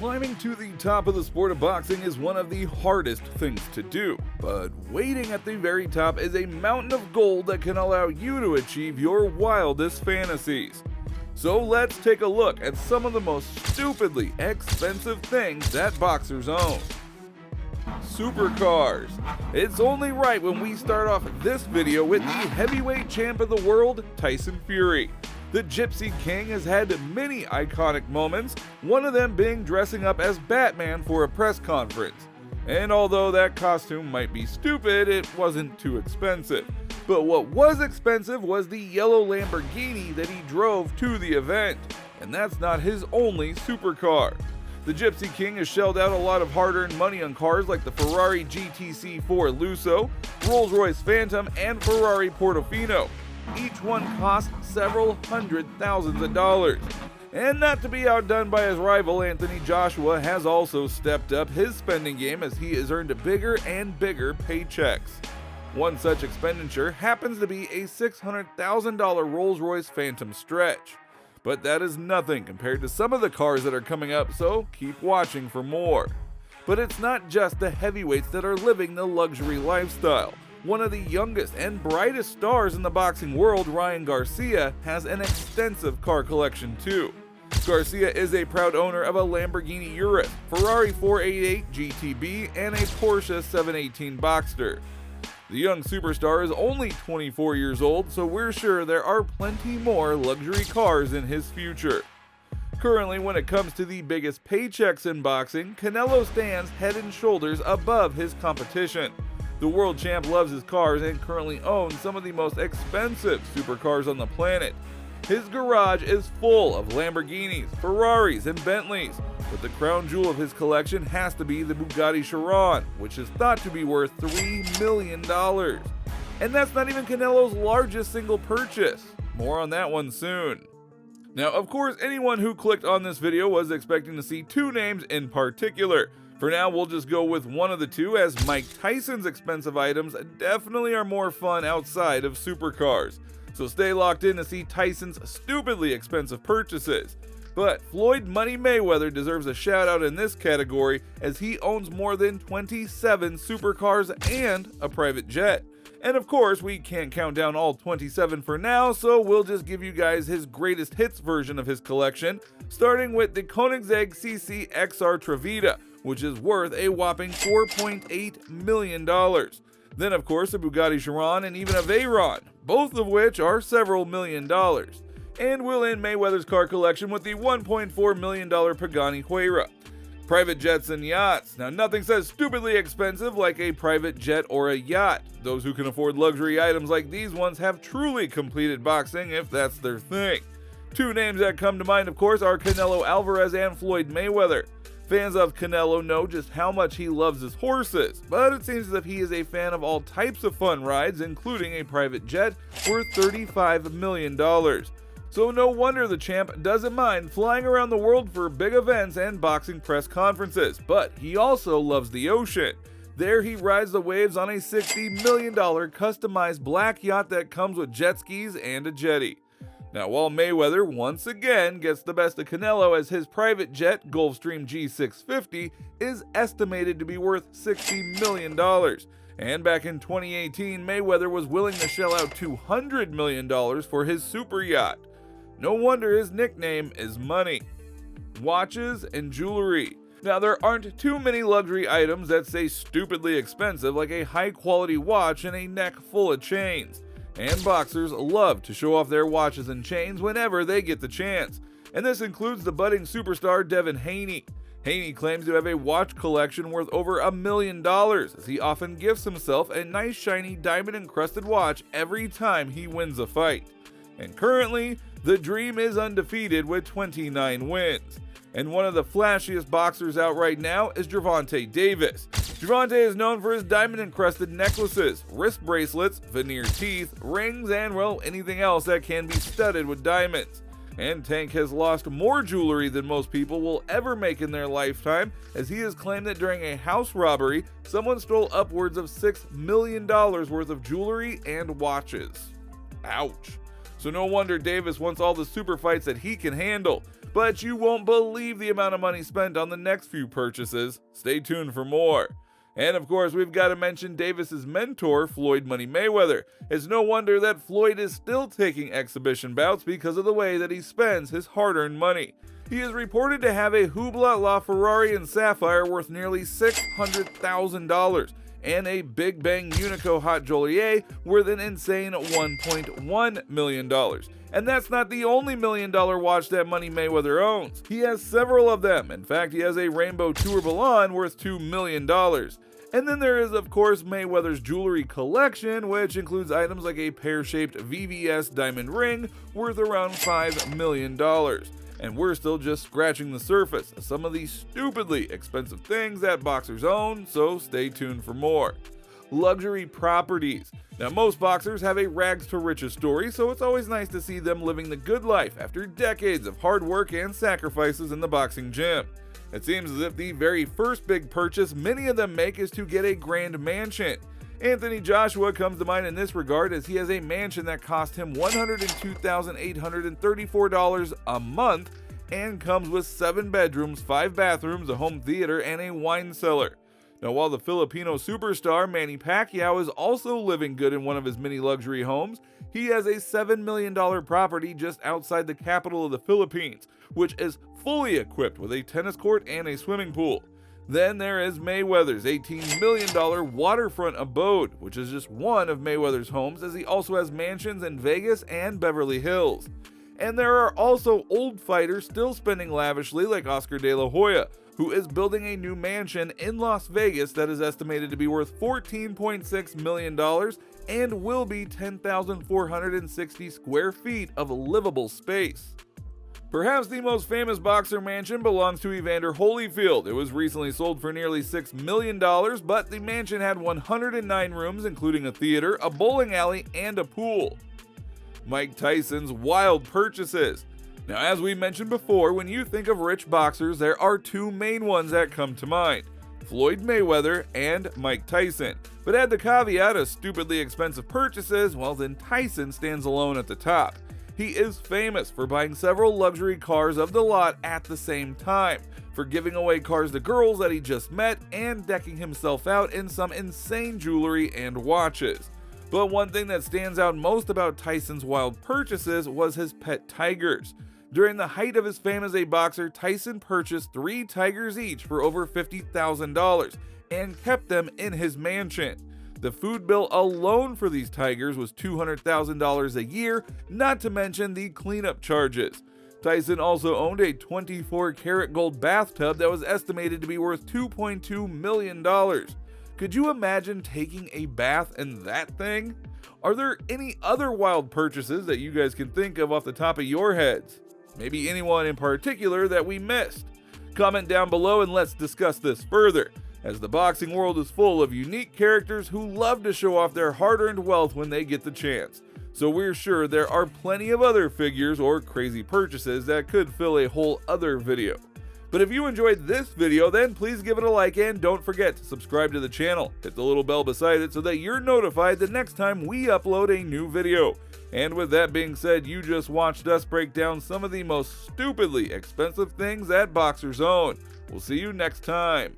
Climbing to the top of the sport of boxing is one of the hardest things to do, but waiting at the very top is a mountain of gold that can allow you to achieve your wildest fantasies. So let's take a look at some of the most stupidly expensive things that boxers own. Supercars. It's only right when we start off this video with the heavyweight champ of the world, Tyson Fury. The Gypsy King has had many iconic moments, one of them being dressing up as Batman for a press conference. And although that costume might be stupid, it wasn't too expensive. But what was expensive was the yellow Lamborghini that he drove to the event. And that's not his only supercar. The Gypsy King has shelled out a lot of hard-earned money on cars like the Ferrari GTC4 Lusso, Rolls-Royce Phantom, and Ferrari Portofino. Each one cost several $100,000s. And not to be outdone by his rival, Anthony Joshua has also stepped up his spending game as he has earned bigger and bigger paychecks. One such expenditure happens to be a $600,000 Rolls-Royce Phantom Stretch. But that is nothing compared to some of the cars that are coming up, so keep watching for more. But it's not just the heavyweights that are living the luxury lifestyle. One of the youngest and brightest stars in the boxing world, Ryan Garcia, has an extensive car collection too. Garcia is a proud owner of a Lamborghini Urus, Ferrari 488 GTB, and a Porsche 718 Boxster. The young superstar is only 24 years old, so we're sure there are plenty more luxury cars in his future. Currently, when it comes to the biggest paychecks in boxing, Canelo stands head and shoulders above his competition. The world champ loves his cars and currently owns some of the most expensive supercars on the planet. His garage is full of Lamborghinis, Ferraris, and Bentleys, but the crown jewel of his collection has to be the Bugatti Chiron, which is thought to be worth $3 million. And that's not even Canelo's largest single purchase. More on that one soon. Now, of course, anyone who clicked on this video was expecting to see two names in particular. For now, we'll just go with one of the two, as Mike Tyson's expensive items definitely are more fun outside of supercars. So stay locked in to see Tyson's stupidly expensive purchases. But Floyd Money Mayweather deserves a shout out in this category, as he owns more than 27 supercars and a private jet. And of course, we can't count down all 27 for now, so we'll just give you guys his greatest hits version of his collection, starting with the Koenigsegg CC XR Trevita, which is worth a whopping $4.8 million. Then of course the Bugatti Chiron and even a Veyron, both of which are several $1 million. And we'll end Mayweather's car collection with the $1.4 million Pagani Huayra. Private jets and yachts. Now, nothing says stupidly expensive like a private jet or a yacht. Those who can afford luxury items like these ones have truly completed boxing, if that's their thing. Two names that come to mind, of course, are Canelo Alvarez and Floyd Mayweather. Fans of Canelo know just how much he loves his horses, but it seems as if he is a fan of all types of fun rides, including a private jet worth $35 million. So no wonder the champ doesn't mind flying around the world for big events and boxing press conferences, but he also loves the ocean. There he rides the waves on a $60 million customized black yacht that comes with jet skis and a jetty. Now, while Mayweather once again gets the best of Canelo, as his private jet, Gulfstream G650, is estimated to be worth $60 million. And back in 2018, Mayweather was willing to shell out $200 million for his super yacht. No wonder his nickname is Money. Watches and jewelry. Now, there aren't too many luxury items that say stupidly expensive like a high-quality watch and a neck full of chains. And boxers love to show off their watches and chains whenever they get the chance. And this includes the budding superstar Devin Haney. Haney claims to have a watch collection worth over $1 million, as he often gifts himself a nice shiny diamond-encrusted watch every time he wins a fight. And currently, the Dream is undefeated with 29 wins. And one of the flashiest boxers out right now is Gervonta Davis. Gervonta is known for his diamond-encrusted necklaces, wrist bracelets, veneer teeth, rings, and, well, anything else that can be studded with diamonds. And Tank has lost more jewelry than most people will ever make in their lifetime, as he has claimed that during a house robbery, someone stole upwards of $6 million worth of jewelry and watches. Ouch. So no wonder Davis wants all the super fights that he can handle. But you won't believe the amount of money spent on the next few purchases. Stay tuned for more. And of course, we've got to mention Davis's mentor, Floyd Money Mayweather. It's no wonder that Floyd is still taking exhibition bouts because of the way that he spends his hard-earned money. He is reported to have a Hublot LaFerrari and Sapphire worth nearly $600,000 and a Big Bang Unico Hot Joliet worth an insane $1.1 million. And that's not the only $1 million watch that Money Mayweather owns. He has several of them. In fact, he has a Rainbow Tourbillon worth $2 million. And then there is, of course, Mayweather's jewelry collection, which includes items like a pear-shaped VVS diamond ring worth around $5 million. And we're still just scratching the surface of some of these stupidly expensive things that boxers own, so stay tuned for more. Luxury properties. Now, most boxers have a rags to riches story, so it's always nice to see them living the good life after decades of hard work and sacrifices in the boxing gym. It seems as if the very first big purchase many of them make is to get a grand mansion. Anthony Joshua comes to mind in this regard, as he has a mansion that cost him $102,834 a month and comes with 7 bedrooms, 5 bathrooms, a home theater, and a wine cellar. Now, while the Filipino superstar Manny Pacquiao is also living good in one of his mini luxury homes, he has a $7 million property just outside the capital of the Philippines, which is fully equipped with a tennis court and a swimming pool. Then there is Mayweather's $18 million waterfront abode, which is just one of Mayweather's homes, as he also has mansions in Vegas and Beverly Hills. And there are also old fighters still spending lavishly, like Oscar De La Hoya, who is building a new mansion in Las Vegas that is estimated to be worth $14.6 million and will be 10,460 square feet of livable space. Perhaps the most famous boxer mansion belongs to Evander Holyfield. It was recently sold for nearly $6 million, but the mansion had 109 rooms, including a theater, a bowling alley, and a pool. Mike Tyson's wild purchases. Now, as we mentioned before, when you think of rich boxers, there are 2 main ones that come to mind: Floyd Mayweather and Mike Tyson. But add the caveat of stupidly expensive purchases, well, then Tyson stands alone at the top. He is famous for buying several luxury cars of the lot at the same time, for giving away cars to girls that he just met, and decking himself out in some insane jewelry and watches. But one thing that stands out most about Tyson's wild purchases was his pet tigers. During the height of his fame as a boxer, Tyson purchased 3 tigers each for over $50,000 and kept them in his mansion. The food bill alone for these tigers was $200,000 a year, not to mention the cleanup charges. Tyson also owned a 24-karat gold bathtub that was estimated to be worth $2.2 million. Could you imagine taking a bath in that thing? Are there any other wild purchases that you guys can think of off the top of your heads? Maybe anyone in particular that we missed? Comment down below and let's discuss this further, as the boxing world is full of unique characters who love to show off their hard-earned wealth when they get the chance. So we're sure there are plenty of other figures or crazy purchases that could fill a whole other video. But if you enjoyed this video, then please give it a like and don't forget to subscribe to the channel. Hit the little bell beside it so that you're notified the next time we upload a new video. And with that being said, you just watched us break down some of the most stupidly expensive things that boxers own. We'll see you next time.